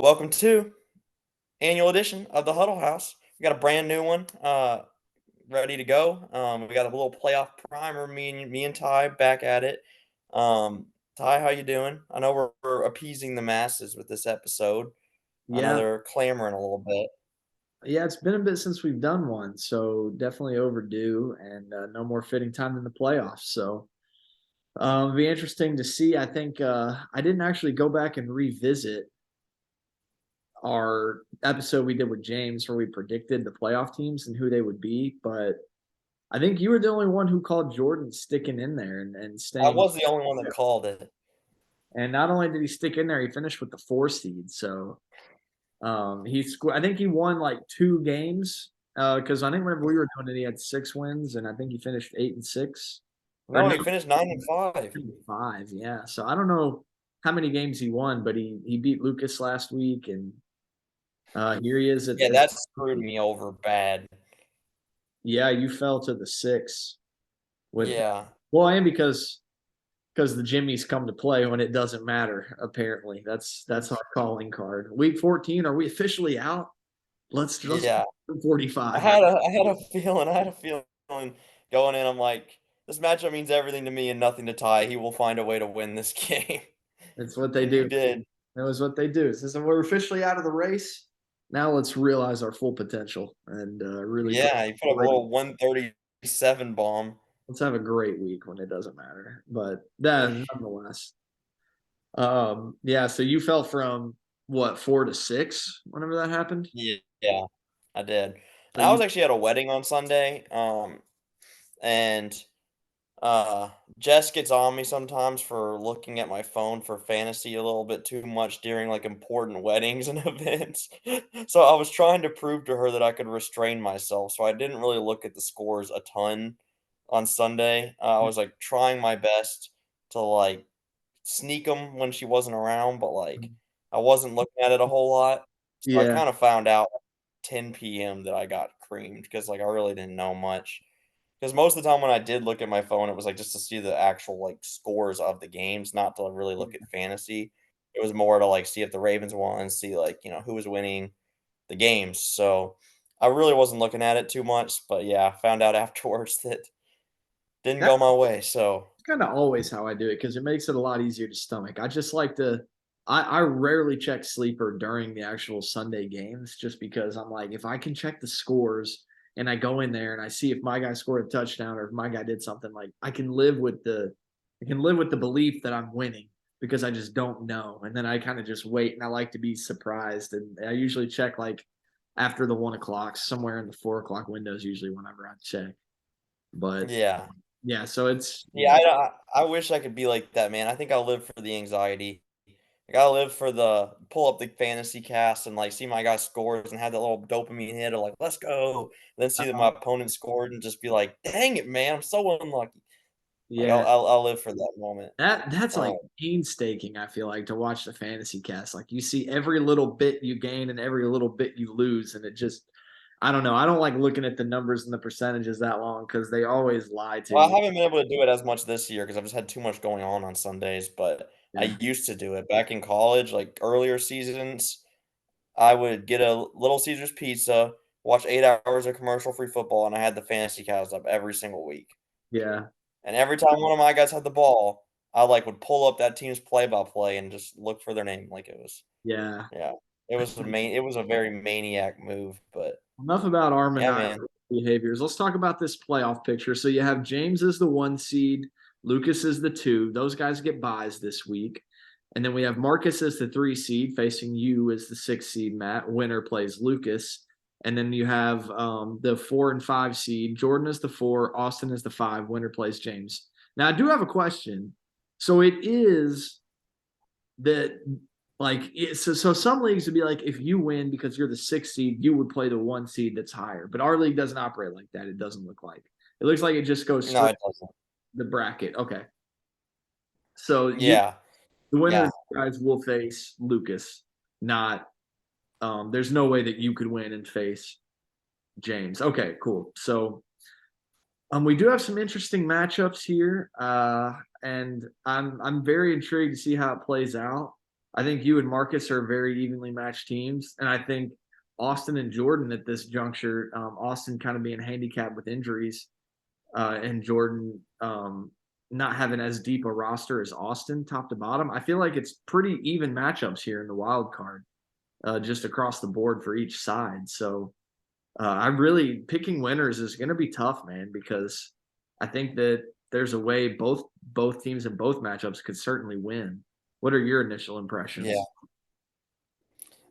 Welcome to annual edition of the Huddle House. We got a brand new one ready to go. We got a little playoff primer. Me and Ty back at it. Ty, how you doing? I know we're appeasing the masses with this episode. I know Yeah, they're clamoring a little bit. yeah, it's been a bit since we've done one, so definitely overdue, and no more fitting time than the playoffs. So it'll be interesting to see. I think I didn't actually go back and revisit our episode we did with James where we predicted the playoff teams and who they would be, but I think you were the only one who called Jordan sticking in there and I staying. was the only one that called it. And not only did he stick in there, he finished with the 4 seed. So he scored. I think he won like 2 games because I think whenever we were doing it, he had 6 wins, and I think he finished 8-6, or No, no, he finished 9-5. 5. Yeah, so I don't know how many games he won, but he beat Lucas last week, and here he is Yeah, at that screwed me over bad. yeah, you fell to the 6 with Yeah. well, and because the Jimmies come to play when it doesn't matter. Apparently, that's our calling card. Week 14, are we officially out? Let's Yeah. 45. I had a feeling going in. I'm like, this matchup means everything to me and nothing to Ty. He will find a way to win this game, That's what they and he do. did. That was what they do. Since we're officially out of the race, now let's realize our full potential and really put. Yeah, he put up a little 137 bomb. Let's have a great week when it doesn't matter. But then, nonetheless, yeah. So you fell from what 4 to 6 whenever that happened. Yeah, I did. So And I you, was actually at a wedding on Sunday. And Uh, Jess gets on me sometimes for looking at my phone for fantasy a little bit too much during like important weddings and events. So I was trying to prove to her that I could restrain myself. So I didn't really look at the scores a ton on Sunday. I was like trying my best to like sneak them when she wasn't around, but like I wasn't looking at it a whole lot. So I yeah, kind of found out 10 p.m. that I got creamed because like I really didn't know much. Because most of the time when I did look at my phone, it was, like, just to see the actual, like, scores of the games, not to really look at fantasy. It was more to, like, see if the Ravens won, see, like, who was winning the games, so I really wasn't looking at it too much, but, yeah, found out afterwards that didn't that's go my way, so kind of always how I do it because it makes it a lot easier to stomach. I just like to. I rarely check sleeper during the actual Sunday games just because I'm like, if I can check the scores and I go in there and I see if my guy scored a touchdown or if my guy did something, like I can live with the belief that I'm winning because I just don't know. And then I kind of just wait and I like to be surprised. And I usually check like after the 1 o'clock, somewhere in the 4 o'clock window is usually whenever I check. But yeah. yeah, so it's Yeah, I wish I could be like that, man. I think I'll live for the anxiety. Like, I live for the pull up the fantasy cast and, like, see my guy scores and have that little dopamine hit of, like, "Let's go." Then see that my opponent scored and just be like, "Dang it, man, I'm so unlucky." Like, I'll yeah, I'll I'll live for that moment. that's Um, like painstaking, I feel like, to watch the fantasy cast. Like you see every little bit you gain and every little bit you lose, and it just I don't know. I don't like looking at the numbers and the percentages that long because they always lie to well, I you. haven't been able to do it as much this year because 'cause I've just had too much going on Sundays, but Yeah. I used to do it. Back in college, like, earlier seasons, I would get a Little Caesars pizza, watch 8 hours of commercial-free football, and I had the fantasy cast up every single week. Yeah. And every time one of my guys had the ball, I, like, would pull up that team's play-by-play and just look for their name, like, it was Yeah. yeah. It was a very maniac move, but Enough about our yeah, man. maniacal behaviors. Let's talk about this playoff picture. So you have James as the 1 seed, Lucas is the 2. Those guys get buys this week. And then we have Marcus as the 3 seed, facing you as the 6 seed, Matt. Winner plays Lucas. And then you have the 4 and 5 seed. Jordan is the 4, Austin is the 5. Winner plays James. Now, I do have a question. So it is that like so some leagues would be like if you win because you're the 6 seed, you would play the 1 seed that's higher. But our league doesn't operate like that. It doesn't look like. It looks like it just goes No, straight it doesn't. to the bracket. Okay. So you Yeah, the winner yeah. guys will face Lucas, not there's no way that you could win and face James. Okay, cool. So we do have some interesting matchups here. And I'm very intrigued to see how it plays out. I think you and Marcus are very evenly matched teams, and I think Austin and Jordan at this juncture, Austin kind of being handicapped with injuries, and Jordan not having as deep a roster as Austin, top to bottom. I feel like it's pretty even matchups here in the wild card, just across the board for each side. So I'm really picking winners is going to be tough, man, because I think that there's a way both teams in both matchups could certainly win. What are your initial Yeah. impressions?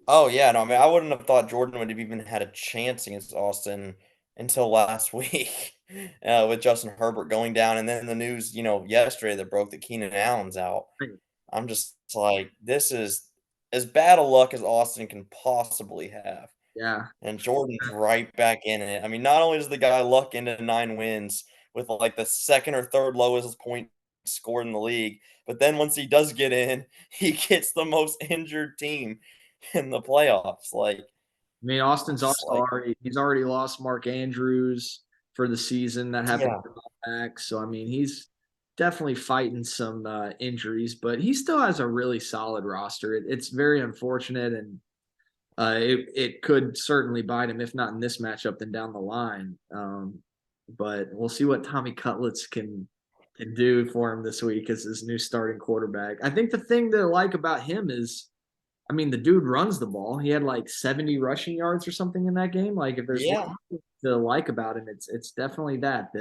Oh, yeah, no, I mean, I wouldn't have thought Jordan would have even had a chance against Austin until last week, with Justin Herbert going down, and then the news, yesterday that broke that Keenan Allen's out. I'm just like, this is as bad a luck as Austin can possibly have, Yeah, and Jordan's right back in it. I mean, not only does the guy luck into 9 wins with, like, the 2nd or 3rd lowest point scored in the league, but then once he does get in, he gets the most injured team in the playoffs, like, I mean, Austin's it's also like he's already lost Mark Andrews for the season. That happened yeah, a while back. So I mean, he's definitely fighting some injuries, but he still has a really solid roster. It's very unfortunate, and it could certainly bite him, if not in this matchup, then down the line. But we'll see what Tommy Cutlets can do for him this week as his new starting quarterback. I think the thing to like about him is I mean, the dude runs the ball. He had like 70 rushing yards or something in that game. Like, if there's one yeah, thing to like about him, it's definitely that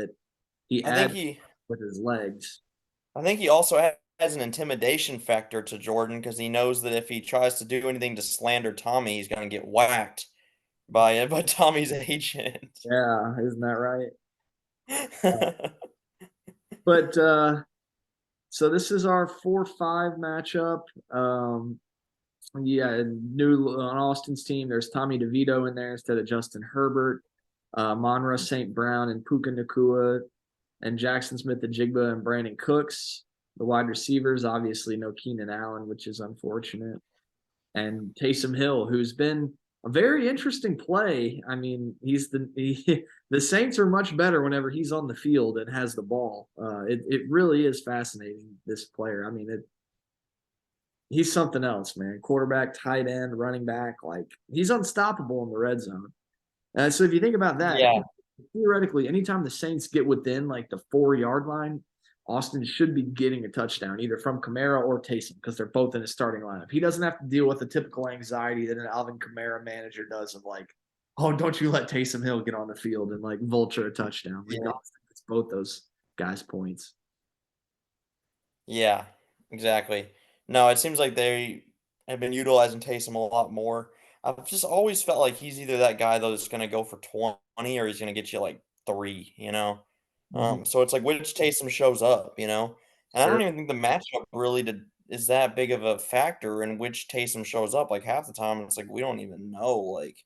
he I think adds he with his legs. I think he also has an intimidation factor to Jordan because he knows that if he tries to do anything to slander Tommy, he's gonna get whacked by Tommy's agent. Yeah, isn't that right? But so this is our 4-5 matchup. Yeah, new on Austin's team. There's Tommy DeVito in there instead of Justin Herbert. Monra St. Brown and Puka Nakua and Jackson Smith, the Jigba, and Brandon Cooks. The wide receivers, obviously, no Keenan Allen, which is unfortunate. And Taysom Hill, who's been a very interesting play. I mean, the Saints are much better whenever he's on the field and has the ball. It really is fascinating. This player. I mean, he's something else, man. Quarterback, tight end, running back, like he's unstoppable in the red zone. So if you think about that, Yeah, theoretically, anytime the Saints get within like the 4 yard line, Austin should be getting a touchdown either from Kamara or Taysom because they're both in his starting lineup. He doesn't have to deal with the typical anxiety that an Alvin Kamara manager does of like, oh, don't you let Taysom Hill get on the field and like vulture a touchdown. Like yeah, Austin gets both those guys' points. yeah, exactly. No, it seems like they have been utilizing Taysom a lot more. I've just always felt like he's either that guy though that's gonna go for 20 or he's gonna get you like 3, you know? Mhm. So it's like which Taysom shows up, you know? And I don't Sure. even think the matchup really is that big of a factor in which Taysom shows up. Like half the time it's like we don't even know, like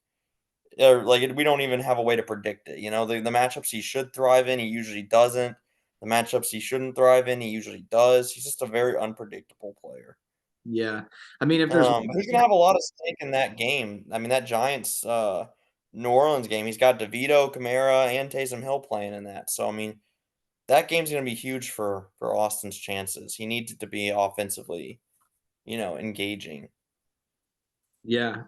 or like we don't even have a way to predict it. You know, the matchups he should thrive in, he usually doesn't. The matchups he shouldn't thrive in, he usually does. He's just a very unpredictable player. Yeah. I mean, if there's But he's gonna have a lot of stake in that game. I mean, that Giants New Orleans game, he's got DeVito, Kamara, and Taysom Hill playing in that. So I mean, that game's gonna be huge for Austin's chances. He needs it to be offensively, engaging. yeah.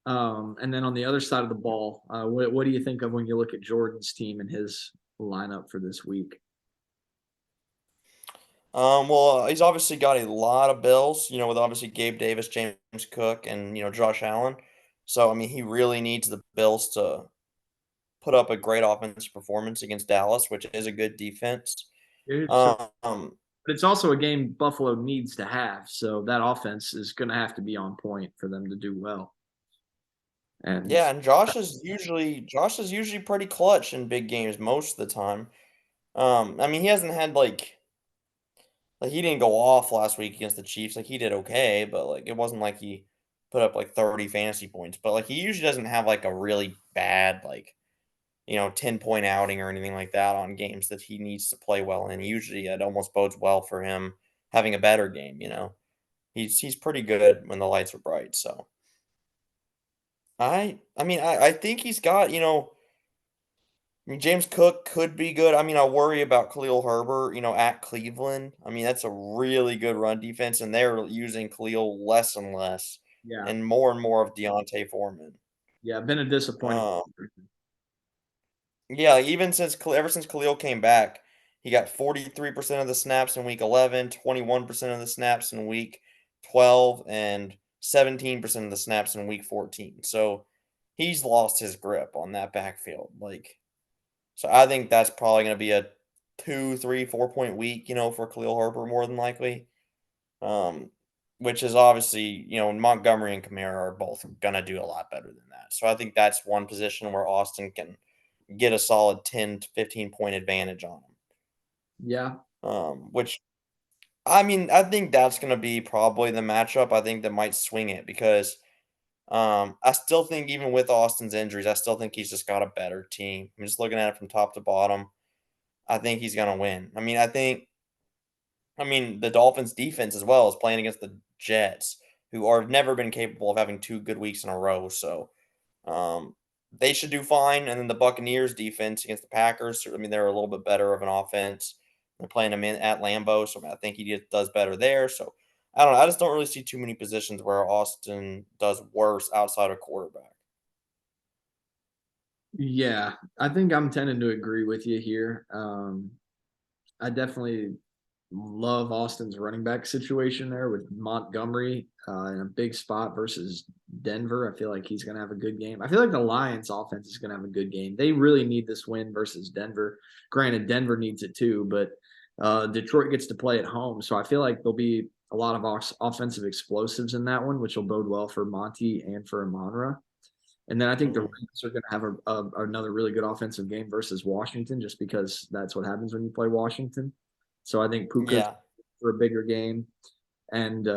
And then on the other side of the ball, what do you think of when you look at Jordan's team and his lineup for this week? Well, he's obviously got a lot of bills, with obviously Gabe Davis, James Cook, and Josh Allen. So I mean, he really needs the Bills to put up a great offensive performance against Dallas, which is a good defense. It's, Um, but it's also a game Buffalo needs to have, so that offense is going to have to be on point for them to do well. And yeah, and Josh is usually pretty clutch in big games most of the time. I mean, he hasn't had like he didn't go off last week against the Chiefs. Like he did okay, but like it wasn't like he put up like 30 fantasy points. But like he usually doesn't have like a really bad 10-point outing or anything like that on games that he needs to play well in. Usually it almost bodes well for him having a better game. He's pretty good when the lights are bright. So I mean I think he's got, I mean, James Cook could be good. I mean, I worry about Khalil Herbert, at Cleveland. I mean, that's a really good run defense, and they're using Khalil less and less, Yeah, and more of Deontay Foreman. yeah, been a disappointing. Um, yeah, like, ever since Khalil came back, he got 43% of the snaps in week 11, 21% of the snaps in week 12, and 17% of the snaps in week 14. So he's lost his grip on that backfield. So I think that's probably going to be a 2, 3, 4 point week, for Khalil Herbert more than likely. Um, which is obviously, Montgomery and Kamara are both going to do a lot better than that. So I think that's one position where Austin can get a solid 10 to 15 point advantage on Yeah, them. Which I mean, I think that's going to be probably the matchup. I think that might swing it because I still think even with Austin's injuries, I still think he's just got a better team. I'm just looking at it from top to bottom. I think he's going to win. I mean, the Dolphins defense as well is playing against the Jets, who have never been capable of having 2 good weeks in a row. So um, they should do fine. And then the Buccaneers defense against the Packers, I mean, they're a little bit better of an offense. They're playing them in at Lambeau, so I think does better there. So I don't know. I just don't really see too many positions where Austin does worse outside of quarterback. yeah, I think I'm tending to agree with you here. I definitely love Austin's running back situation there with Montgomery in a big spot versus Denver. I feel like he's going to have a good game. I feel like the Lions offense is going to have a good game. They really need this win versus Denver. Granted, Denver needs it too, but Detroit gets to play at home. So I feel like there'll be a lot of offensive explosives in that one, which will bode well for Monty and for Amonra. And then I think the Mhm. Rams are going to have another really good offensive game versus Washington, just because that's what happens when you play Washington. So I think Puka's Yeah. for a bigger game. And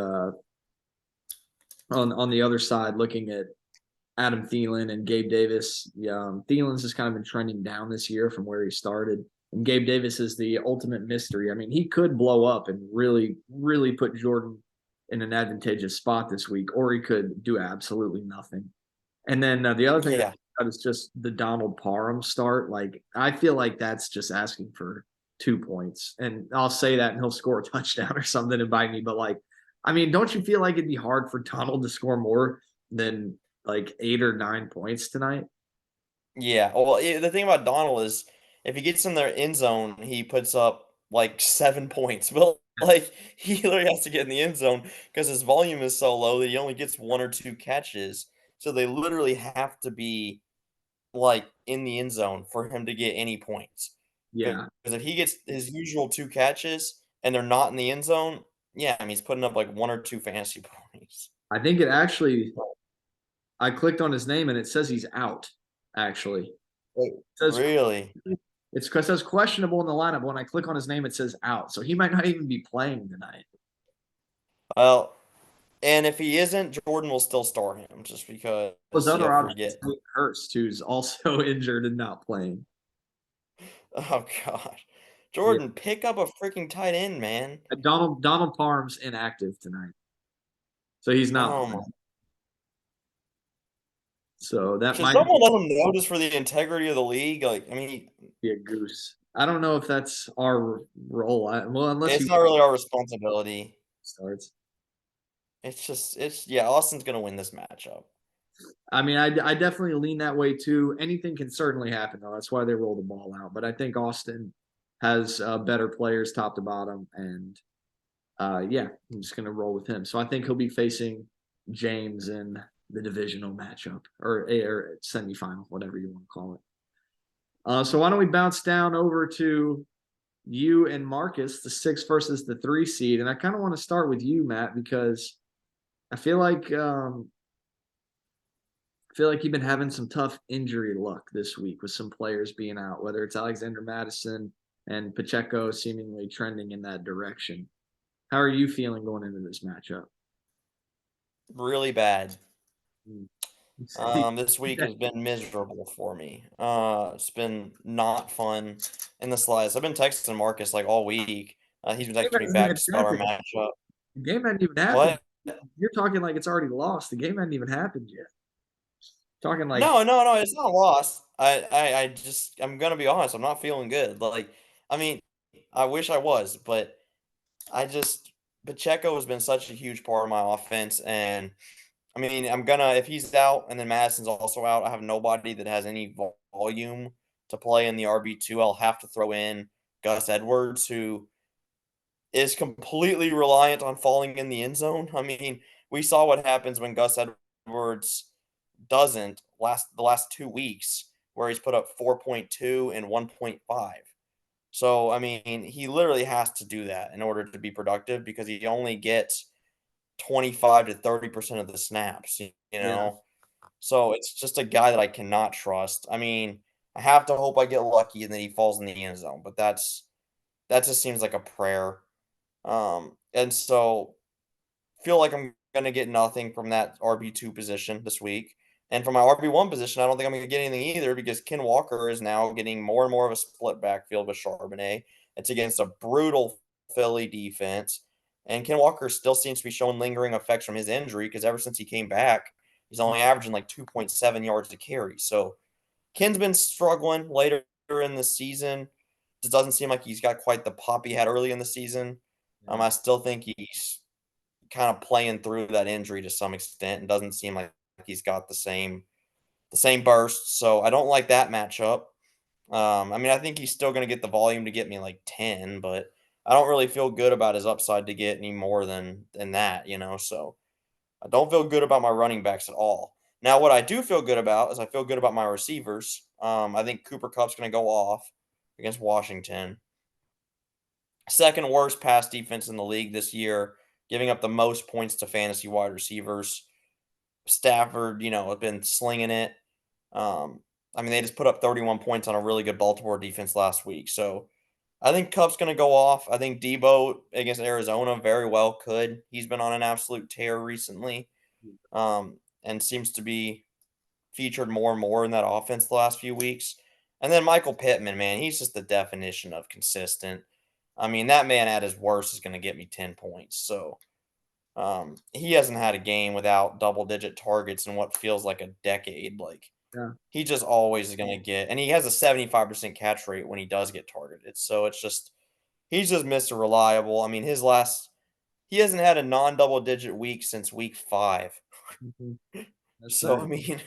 on the other side, looking at Adam Thielen and Gabe Davis, Thielen's just kind of been trending down this year from where he started. And Gabe Davis is the ultimate mystery. I mean, he could blow up and really, really put Jordan in an advantageous spot this week, or he could do absolutely nothing. And then the other thing Yeah. is just the Donald Parham start. Like, I feel like that's just asking for 2 points. And I'll say that and he'll score a touchdown or something and bite me. But like, I mean, don't you feel like it'd be hard for Donald to score more than like 8 or 9 points tonight? Yeah. Well, the thing about Donald is if he gets in their end zone, he puts up like 7 points. But he literally has to get in the end zone because his volume is so low that he only gets 1 or 2 catches. So they literally have to be in the end zone for him to get any points. Because Yeah. if he gets his usual 2 catches and they're not in the end zone, yeah, I mean he's putting up like 1 or 2 fantasy points. I think it actually, I clicked on his name and it says he's out, actually. It Wait, says really? it's because it says questionable in the lineup. When I click on his name, it says out. So he might not even be playing tonight. Well, and if he isn't, Jordan will still start him just His because he'll other option is forget. Hayden Hurst, who's also injured and not playing. Oh gosh. Yeah. Jordan, pick up a freaking tight end, man. Donald Parham's inactive tonight, so he's not Oh my. playing. So that Should might someone let him know just for the integrity of the league? Like, I mean, be a goose. I don't know if that's our role. Well, unless it's he not really our responsibility. starts. Yeah, Austin's gonna win this matchup. I mean, I definitely lean that way too. Anything can certainly happen, though. That's why they roll the ball out. But I think Austin has better players top to bottom, and yeah, I'm just gonna roll with him. So I think he'll be facing James in the divisional matchup or semifinal, whatever you want to call it. So why don't we bounce down over to you and Marcus, the 6 versus the 3 seed, and I kind of want to start with you, Matt, because I feel like you've been having some tough injury luck this week with some players being out, whether it's Alexander Madison and Pacheco seemingly trending in that direction. How are you feeling going into this matchup? Really bad. Mm. This week has been miserable for me. It's been not fun in the slightest. I've been texting Marcus like all week. He's been The game texting me hasn't back even just about our happened. matchup. The game hasn't even happened. What? You're talking like it's already lost. The game hasn't even happened yet. Talking like, No, no, no, it's not a loss. I'm gonna be honest, I'm not feeling good. Like, I mean, I wish I was, but I just Pacheco has been such a huge part of my offense, and I mean, I'm gonna if he's out and then Madison's also out, I have nobody that has any volume to play in the RB2. I'll have to throw in Gus Edwards, who is completely reliant on falling in the end zone. I mean, we saw what happens when Gus Edwards doesn't the last 2 weeks where he's put up 4.2 and 1.5. So, I mean, he literally has to do that in order to be productive because he only gets 25 to 30% of the snaps, you yeah, know? So, it's just a guy that I cannot trust. I mean, I have to hope I get lucky and that he falls in the end zone, but that just seems like a prayer. And so feel like I'm gonna get nothing from that RB2 position this week. And from my RB1 position, I don't think I'm gonna get anything either because Ken Walker is now getting more and more of a split backfield with Charbonnet. It's against a brutal Philly defense. And Ken Walker still seems to be showing lingering effects from his injury because ever since he came back, he's only averaging like 2.7 yards to carry. So Ken's been struggling later in the season. It doesn't seem like he's got quite the pop he had early in the season. yeah, I still think he's kind of playing through that injury to some extent and doesn't seem like he's got the same burst. So I don't like that matchup. I mean, I think he's still going to get the volume to get me like 10, but I don't really feel good about his upside to get any more than that. So I don't feel good about my running backs at all. Now, what I do feel good about is I feel good about my receivers. I think Cooper Cup's going to go off against Washington. Second worst pass defense in the league this year, giving up the most points to fantasy wide receivers. Stafford, have been slinging it. Um, I mean, they just put up 31 points on a really good Baltimore defense last week. So I think Cup's going to go off. I think Debo against Arizona very well could. He's been on an absolute tear recently, and seems to be featured more and more in that offense the last few weeks. And then Michael Pittman, man, he's just the definition of consistent. I mean, that man at his worst is going to get me 10 points. So he hasn't had a game without double digit targets in what feels like a decade. Like, yeah. he just always is going to get, and he has a 75% catch rate when he does get targeted. So he's just Mr. Reliable. I mean, he hasn't had a non double digit week since week 5. Mhm. That's So, nice.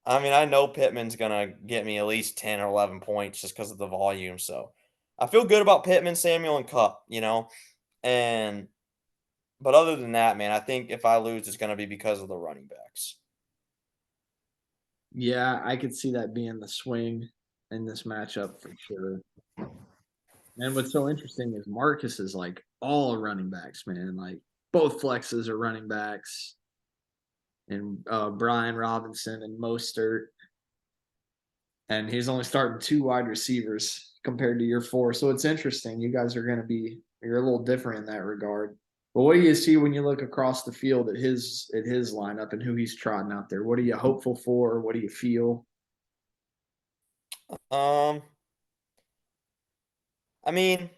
I know Pittman's gonna get me at least 10 or 11 points just because of the volume. So I feel good about Pittman, Samuel, and Cup. And but other than that, man, I think if I lose, it's gonna be because of the running backs. Yeah, I could see that being the swing in this matchup for sure. And what's so interesting is Marcus is like all running backs, man. Like both flexes are running backs, and Brian Robinson and Mostert, and he's only starting two wide receivers compared to your four. So it's interesting. You guys are going to be you're a little different in that regard. But what do you see when you look across the field at his lineup and who he's trotting out there? What are you hopeful for? What do you feel? Um, I mean,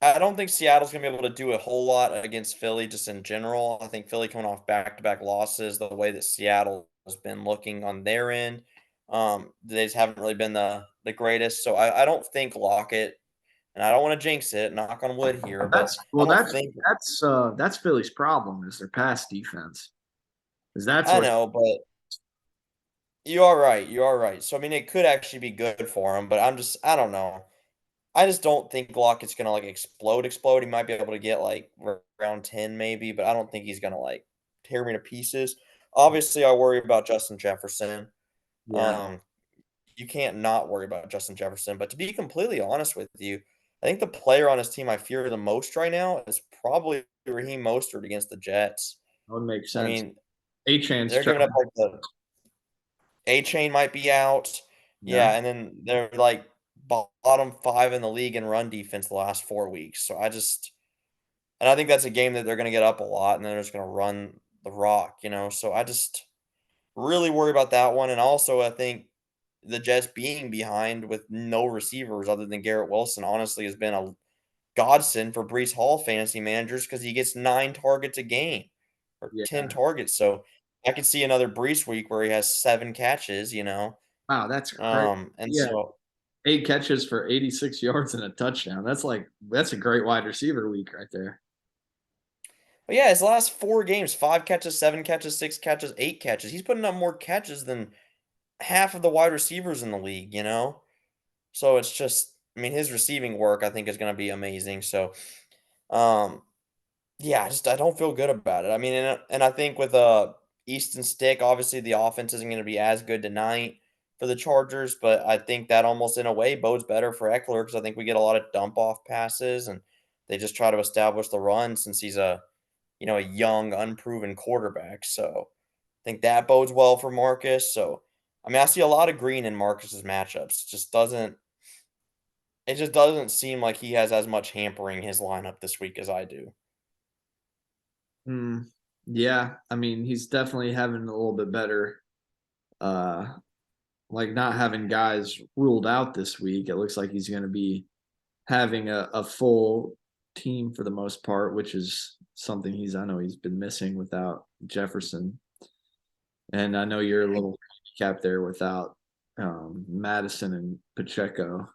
I don't think Seattle's gonna be able to do a whole lot against Philly just in general. I think Philly coming off back-to-back losses, the way that Seattle has been looking on their end, they just haven't really been the greatest. So I don't think Lockett, and I don't want to jinx it, knock on wood here, but That's I well, don't that's think that's Philly's problem is their pass defense. Because that's I where know, but you are right. You are right. So I mean, it could actually be good for him, but I don't know. I just don't think Lockett's gonna like explode. He might be able to get like around 10 maybe, but I don't think he's gonna like tear me to pieces. Obviously, I worry about Justin Jefferson. yeah, Um, you can't not worry about Justin Jefferson. But to be completely honest with you, I think the player on his team I fear the most right now is probably Raheem Mostert against the Jets. that would make I sense. mean, A chance they're giving up like the A chain might be out. yeah, Yeah, and then they're like bottom 5 in the league in run defense the last 4 weeks. So and I think that's a game that they're gonna get up a lot, and then they're just gonna run the rock. So I just really worry about that one, and also I think the Jets being behind with no receivers other than Garrett Wilson honestly has been a godsend for Breece Hall fantasy managers because he gets 9 targets a game or yeah. 10 targets. So I could see another Brees week where he has 7 catches, you know? Wow, that's crazy. And Yeah, so 8 catches for 86 yards and a touchdown. That's a great wide receiver week right there. but yeah, his last 4 games, 5 catches, 7 catches, 6 catches, 8 catches. He's putting up more catches than half of the wide receivers in the league, you know? So it's just I mean, his receiving work I think is gonna be amazing. So, um, yeah, I don't feel good about it. I mean, and I think with Easton Stick, obviously the offense isn't gonna be as good tonight for the Chargers, but I think that almost in a way bodes better for Eckler because I think we get a lot of dump off passes and they just try to establish the run since he's a young, unproven quarterback. So I think that bodes well for Marcus. So I mean, I see a lot of green in Marcus's matchups. It just doesn't seem like he has as much hampering his lineup this week as I do. Mm, yeah, I mean, he's definitely having a little bit better, uh, like not having guys ruled out this week. It looks like he's going to be having a full team for the most part, which is something I know he's been missing without Jefferson. And I know you're a little handicapped there without Madison and Pacheco.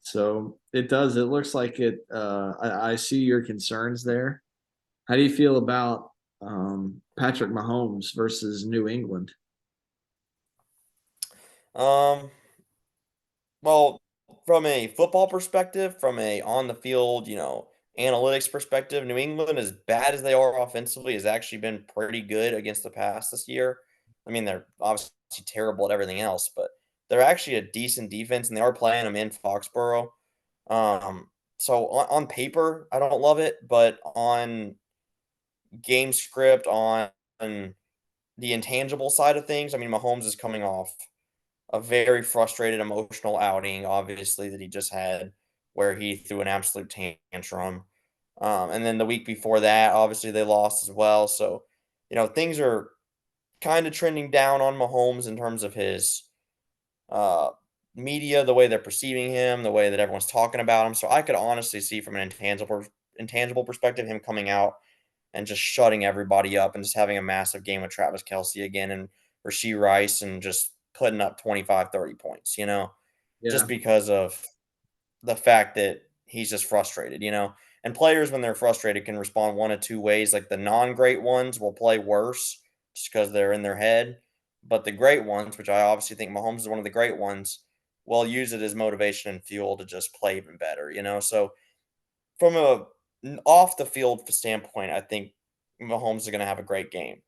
So it looks like it. I see your concerns there. How do you feel about Patrick Mahomes versus New England? Um, well, from a football perspective, from a on the field, analytics perspective, New England, as bad as they are offensively, has actually been pretty good against the pass this year. I mean, they're obviously terrible at everything else, but they're actually a decent defense, and they are playing them in Foxborough. So on paper, I don't love it, but on game script, on the intangible side of things, I mean, Mahomes is coming off a very frustrated emotional outing, obviously, that he just had, where he threw an absolute tantrum. And then the week before that, obviously, they lost as well. So, things are kind of trending down on Mahomes in terms of his uh, media, the way they're perceiving him, the way that everyone's talking about him. So I could honestly see from an intangible perspective him coming out and just shutting everybody up and just having a massive game with Travis Kelsey again and Rasheed Rice and just putting up 25, 30 points, just Yeah, because of the fact that he's just frustrated. And players, when they're frustrated, can respond one of two ways. Like the non great ones will play worse just because they're in their head. But the great ones, which I obviously think Mahomes is one of the great ones, will use it as motivation and fuel to just play even better. So from off the field standpoint, I think Mahomes is going to have a great game.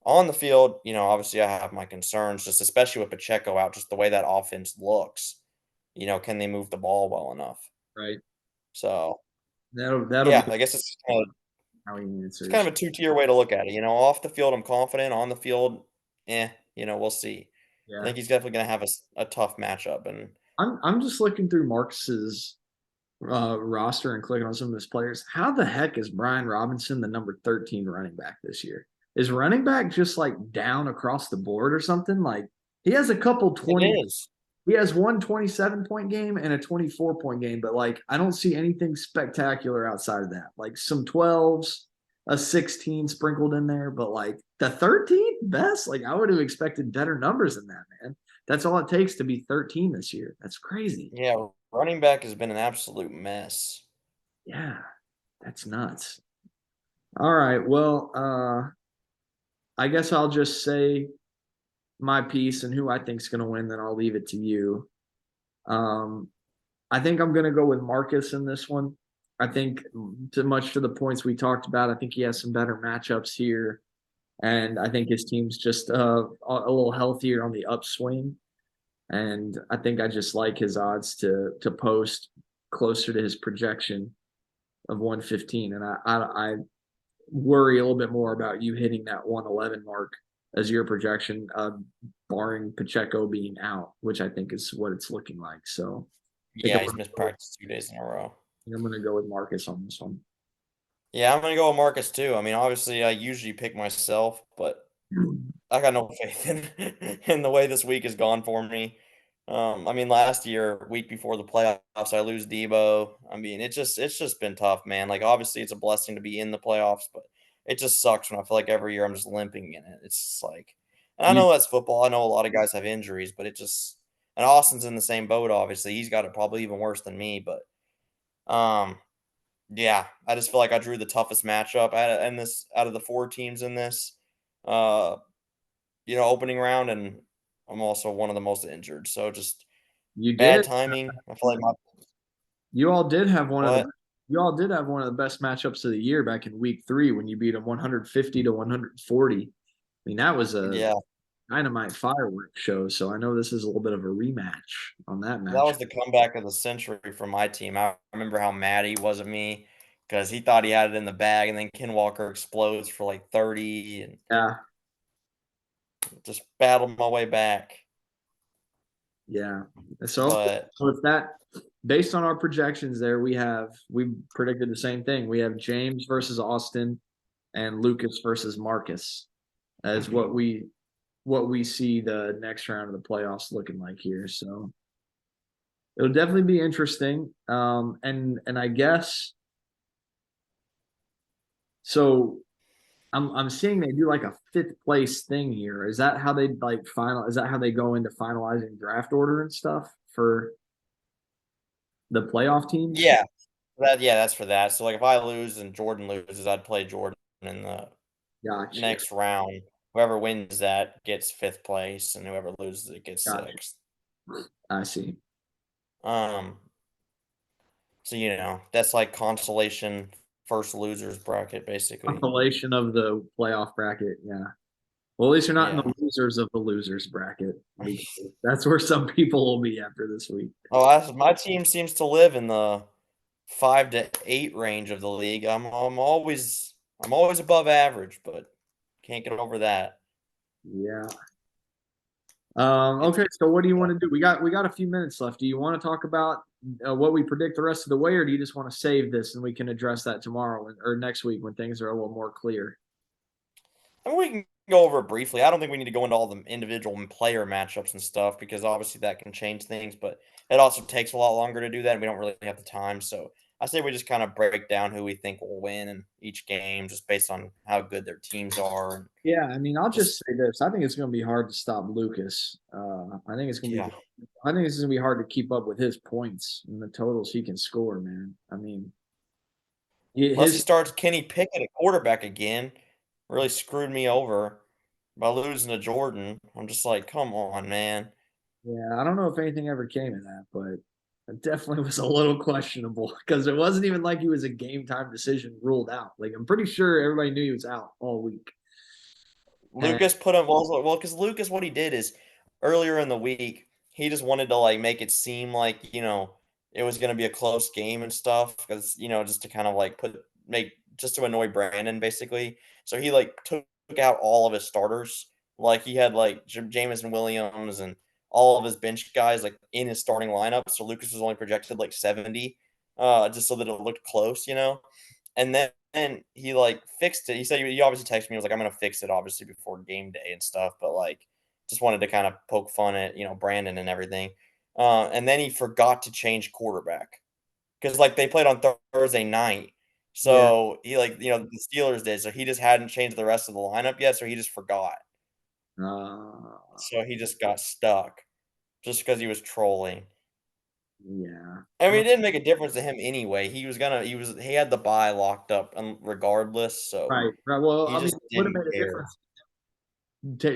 On the field, obviously I have my concerns, just especially with Pacheco out, just the way that offense looks. Can they move the ball well enough? right. So That'll be yeah, I guess how he it's kind answers. of a two-tier way to look at it. Off the field, I'm confident. On the field, we'll see. I Yeah, think he's definitely going to have a tough matchup, and I'm just looking through Marcus's roster and clicking on some of his players. How the heck is Brian Robinson the number 13 running back this year? Is running back just like down across the board or something? Like he has a couple it 20, is. he has one 27-point game and a 24-point game, but like I don't see anything spectacular outside of that. Like some 12s, a 16 sprinkled in there, but like the 13th best, like I would have expected better numbers than that, man. That's all it takes to be 13 this year. That's crazy. Yeah, running back has been an absolute mess. Yeah, that's nuts. All right. Well, I guess I'll just say my piece and who I think is going to win, then I'll leave it to you. Um, I think I'm going to go with Marcus in this one. I think too much to the points we talked about. I think he has some better matchups here, and I think his team's just a little healthier on the upswing. And I think I just like his odds to post closer to his projection of 115. And I worry a little bit more about you hitting that 111 mark as your projection, barring Pacheco being out, which I think is what it's looking like. So I think Yeah, he's missed practice 2 days in a row. I'm gonna go with Marcus on this one. Yeah, I'm gonna go with Marcus too. I mean, obviously, I usually pick myself, but I got no faith in the way this week has gone for me. I mean, last year, week before the playoffs, I lose Debo. I mean, it's just been tough, man. Like, obviously, it's a blessing to be in the playoffs, but it just sucks when I feel like every year I'm just limping in it. It's just like, and I You know that's football. I know a lot of guys have injuries, but it just, and Austin's in the same boat. Obviously, he's got it probably even worse than me. But um, yeah, I just feel like I drew the toughest matchup out of the four teams in this, uh, opening round, and I'm also one of the most injured. So just you bad did. timing. I feel like my You all did have one of the what? you all did have one of the best matchups of the year back in week 3 when you beat them 150 to 140. I mean, that was a Yeah, dynamite fireworks show. So I know this is a little bit of a rematch on that that match. was the comeback of the century from my team. I remember how mad he was at me because he thought he had it in the bag, and then Ken Walker explodes for like 30, and Yeah, just battled my way back. yeah. So okay, But so it's that based on our projections there, we predicted the same thing. We have James versus Austin and Lucas versus Marcus as what we see the next round of the playoffs looking like here. So it'll definitely be interesting. And I guess so. I'm seeing they do like a fifth place thing here. Is that how they like final? Is that how they go into finalizing draft order and stuff for the playoff teams? yeah, that's for that. So like if I lose and Jordan loses, I'd play Jordan in the Gotcha, next round. Whoever wins that gets fifth place, and whoever loses it gets gotcha. sixth. I see. Um, so that's like consolation first losers bracket basically. Compilation of the playoff bracket. Yeah. Well, at least you're not in Yeah. the losers of the losers bracket because that's where some people will be after this week. Oh, my team seems to live in the 5 to 8 range of the league. I'm always above average, but can't get over that. Yeah. It's Okay, so what do you want to do? We got a few minutes left. Do you want to talk about what we predict the rest of the way, or do you just want to save this and we can address that tomorrow or next week when things are a little more clear? I mean, we can go over it briefly. I don't think we need to go into all the individual player matchups and stuff because obviously that can change things, but it also takes a lot longer to do that, and we don't really have the time. So I say we just kind of break down who we think will win in each game just based on how good their teams are, and Yeah, I mean, I'll just just say this. I think it's going to be hard to stop Lucas. I think it's going to be. yeah. I think it's going to be hard to keep up with his points and the totals he can score, man. I mean, Unless he his. starts Kenny Pickett at quarterback again, really screwed me over by losing to Jordan. I'm just like, come on, man. Yeah, I don't know if anything ever came of that, but it definitely was a little questionable because it wasn't even like he was a game time decision ruled out. Like I'm pretty sure everybody knew he was out all week. And Lucas put him well because Lucas, what he did is earlier in the week, he just wanted to like make it seem like it was going to be a close game and stuff because just to kind of like make just to annoy Brandon basically. So he like took out all of his starters. Like he had like Jameson Williams and all of his bench guys like in his starting lineup. So Lucas was only projected like 70, just so that it looked close. And then he, like, fixed it. He said he obviously texted me, he was like, "I'm gonna fix it, obviously, before game day and stuff," but, like, just wanted to kinda poke fun at, Brandon and everything. And then he forgot to change quarterback because like, they played on Thursday night. yeah, So, he, like, the Steelers did, so he just hadn't changed the rest of the lineup yet, so he just forgot. uh, So he just got stuck just because he was trolling. yeah. I mean, it didn't make a difference to him anyway. He had the bye locked up, regardless, so Right, right. Well, he I mean, just it would have didn't made a care. difference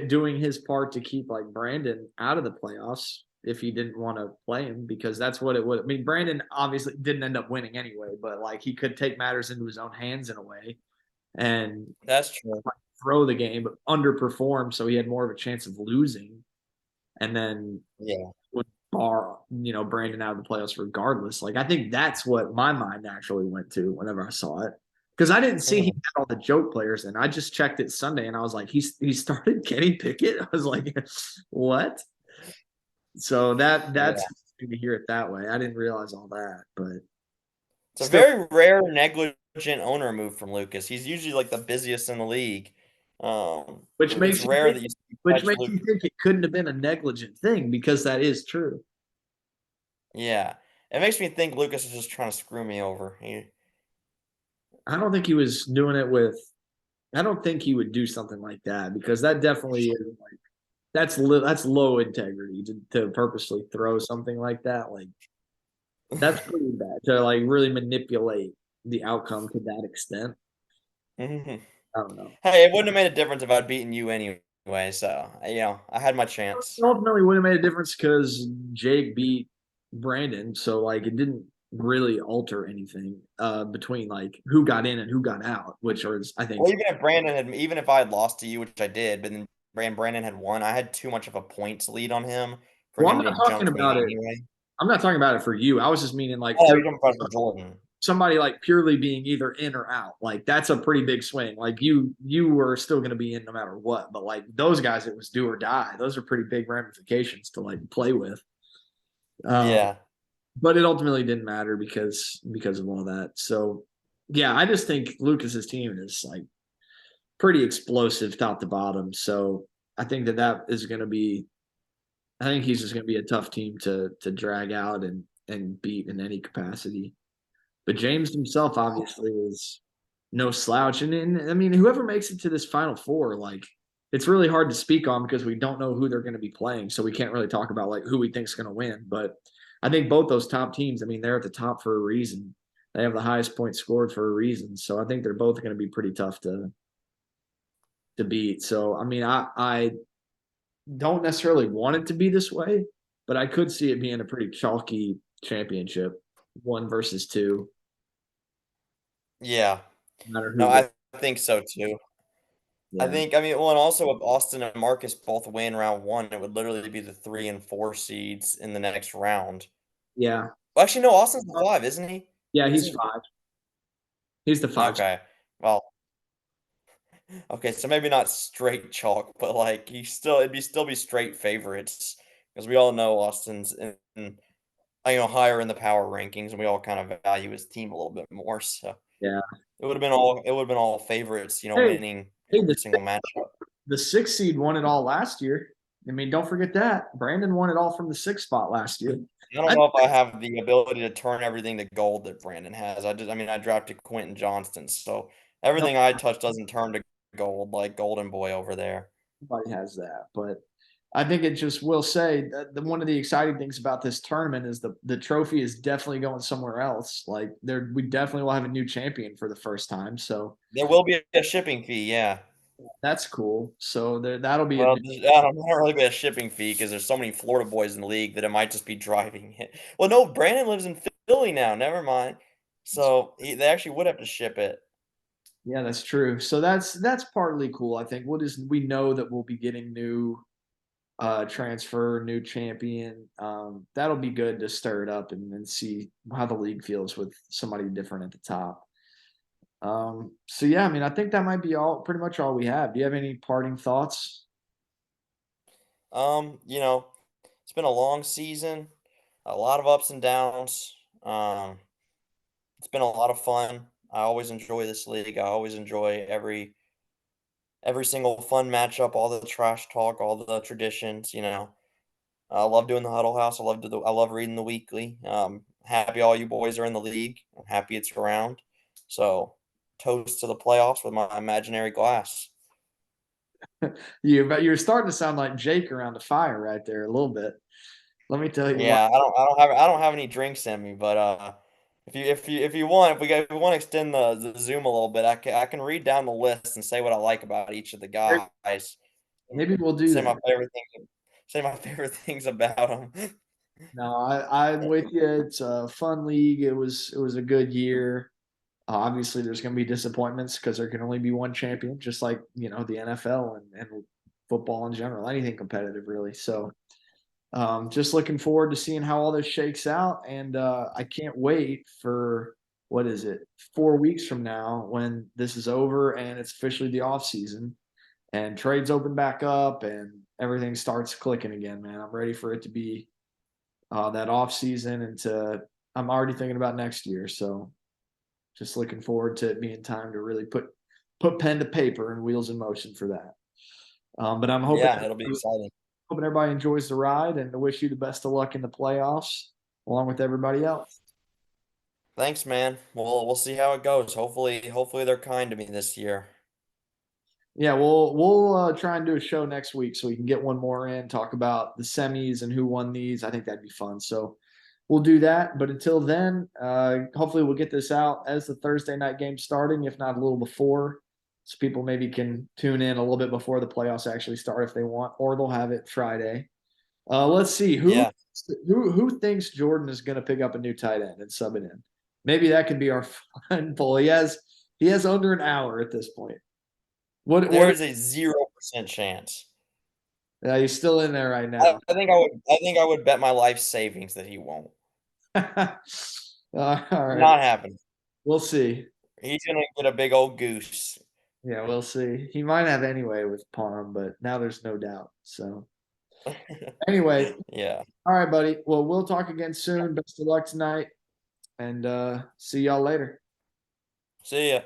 doing his part to keep like Brandon out of the playoffs if he didn't want to play him because that's what it would. I mean, Brandon obviously didn't end up winning anyway, but like he could take matters into his own hands in a way and That's true. like, throw the game, but underperform, so he had more of a chance of losing, and then Yeah. would bar Brandon out of the playoffs regardless. Like I think that's what my mind naturally went to whenever I saw it. Because I didn't see he Mhm. had all the joke players in. I just checked it Sunday and I was like, he started Kenny Pickett. I was like, what? So that's Yeah. interesting to hear it that way. I didn't realize all that, but It's a still, very rare negligent owner move from Lucas. He's usually, like, the busiest in the league. which It's makes you rare think that you which catch makes you Luke. think it couldn't have been a negligent thing because that is true. Yeah. It makes me think Lucas is just trying to screw me over. I don't think he was doing it with. I don't think he would do something like that because that definitely is like that's low integrity to purposely throw something like that. Like that's pretty bad to like really manipulate the outcome to that extent. Mhm. I don't know. Hey, it wouldn't have made a difference if I'd beaten you anyway, so, I had my chance. It ultimately would have made a difference because Jake beat Brandon, so like it didn't really alter anything between like who got in and who got out, which is I think. Well, even if I had lost to you, which I did, but then Brandon had won, I had too much of a points lead on him for Well, I'm him to not talking jump me about it. anyway. I'm not talking about it for you. I was just meaning like Oh, pure you're talking about for Jordan. somebody like purely being either in or out. Like that's a pretty big swing. Like you were still going to be in no matter what, but like those guys, it was do or die. Those are pretty big ramifications to like play with. Um, Yeah. but it ultimately didn't matter because of all that. So yeah, I just think Lucas's team is like pretty explosive top to bottom. So I think that is going to be. I think he's just going to be a tough team to drag out and beat in any capacity. But James himself obviously is no slouch. And I mean, whoever makes it to this Final Four, like it's really hard to speak on because we don't know who they're going to be playing, so we can't really talk about like who we think's going to win. But I think both those top teams, I mean, they're at the top for a reason. They have the highest points scored for a reason. So I think they're both going to be pretty tough to beat. So I mean, I don't necessarily want it to be this way, but I could see it being a pretty chalky championship, one versus two, Yeah. no matter No, who gets. I think so too. Yeah. Well, and also if Austin and Marcus both win round 1, it would literally be the 3 and 4 seeds in the next round. Yeah. Well, actually, no, Austin's the 5, isn't he? Yeah, he's Isn't five. He's the five. Okay. Well, okay, so maybe not straight chalk, but, like, still be straight favorites because we all know Austin's higher in the power rankings, and we all kind of value his team a little bit more, so Yeah. it would've been all favorites, Hey, winning hey, every single matchup. the sixth seed won it all last year. I mean, don't forget that. Brandon won it all from the sixth spot last year. I don't I know if I have the ability to turn everything to gold that Brandon has. I drafted Quentin Johnston, so everything I touch doesn't turn to gold like Golden Boy over there. nobody has that, but I think it just will say that one of the exciting things about this tournament is the trophy is definitely going somewhere else. Like there, we definitely will have a new champion for the first time. So There will be a shipping fee, yeah. that's cool. So that'll be a Well, new. I don't not really be a shipping fee because there's so many Florida boys in the league that it might just be driving it. Well, no, Brandon lives in Philly now, never mind. So, they actually would have to ship it. Yeah, that's true. So that's partly cool. I think we know that we'll be getting new transfer, new champion. That'll be good to stir it up and see how the league feels with somebody different at the top. So yeah, I mean, I think that might be pretty much all we have. Do you have any parting thoughts? You know, it's been a long season, a lot of ups and downs. Um, it's been a lot of fun. I always enjoy this league. I always enjoy every single fun matchup, all the trash talk, all the traditions. I love doing the huddle house. I love reading the weekly. Happy all you boys are in the league. I'm happy it's around. So toast to the playoffs with my imaginary glass. But you're starting to sound like Jake around the fire right there a little bit. Let me tell you what. Yeah, I don't have any drinks in me, but if you want if we want to extend the Zoom a little bit, I can read down the list and say what I like about each of the guys. Maybe we'll do Say that. my favorite things. Say my favorite things about them. No, I'm with you. It's a fun league. It was a good year. Obviously, there's going to be disappointments because there can only be one champion, just like the NFL and football in general, anything competitive really. So, just looking forward to seeing how all this shakes out, and I can't wait for what is it, 4 weeks from now when this is over and it's officially the off season and trades open back up and everything starts clicking again. Man, I'm ready for it to be that off season and to. I'm already thinking about next year, so just looking forward to it being time to really put pen to paper and wheels in motion for that. But I'm Yeah, it'll be exciting. hoping everybody enjoys the ride and to wish you the best of luck in the playoffs along with everybody else. Thanks, man. We'll see how it goes. Hopefully they're kind to me this year. Yeah, we'll try and do a show next week so we can get one more in, talk about the semis and who won these. I think that'd be fun. So we'll do that. But until then, hopefully we'll get this out as the Thursday night game starting, if not a little before, so people maybe can tune in a little bit before the playoffs actually start if they want, or they'll have it Friday. Let's see Yeah, who thinks Jordan is going to pick up a new tight end and sub it in. Maybe that could be our fun poll. He has under an hour at this point. What there is a 0% chance. he's still in there right I, now. I think I would. I think I would bet my life savings that he won't. All right. Not happening. We'll see. He's gonna get a big old goose. Yeah, we'll see. He might have anyway with Palm, but now there's no doubt. So anyway, Yeah. all right, buddy. Well, we'll talk again soon. Best of luck tonight and see y'all later. See ya.